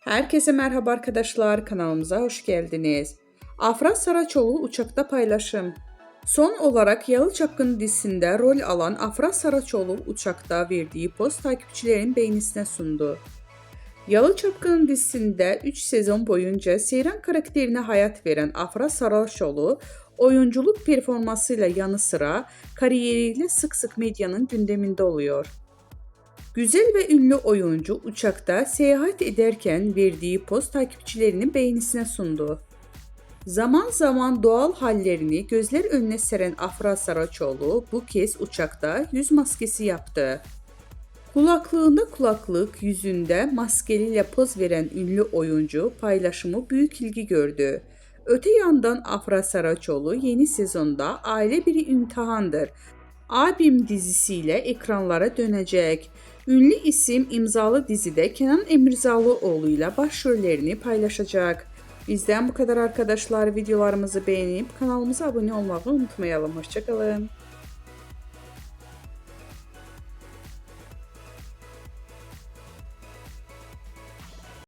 Herkese merhaba arkadaşlar, kanalımıza hoş geldiniz. Afra Saraçoğlu uçakta paylaşım. Son olarak Yalı Çapkını dizisinde rol alan Afra Saraçoğlu uçakta verdiği post takipçilerin beğenisine sundu. Yalı Çapkını dizisinde 3 sezon boyunca Seyran karakterine hayat veren Afra Saraçoğlu, oyunculuk performansıyla yanı sıra kariyeriyle sık sık medyanın gündeminde oluyor. Güzel ve ünlü oyuncu uçakta seyahat ederken verdiği poz takipçilerinin beğenisine sundu. Zaman zaman doğal hallerini gözler önüne seren Afra Saraçoğlu bu kez uçakta yüz maskesi yaptı. Kulaklığında kulaklık, yüzünde maskeliyle poz veren ünlü oyuncu paylaşımı büyük ilgi gördü. Öte yandan Afra Saraçoğlu yeni sezonda Aile Bir İmtihandır Abim dizisiyle ekranlara dönecek. Ünlü isim imzalı dizide Kenan Emirzalıoğlu ile başrollerini paylaşacak. Bizden bu kadar arkadaşlar. Videolarımızı beğenip kanalımıza abone olmayı unutmayalım. Hoşça kalın.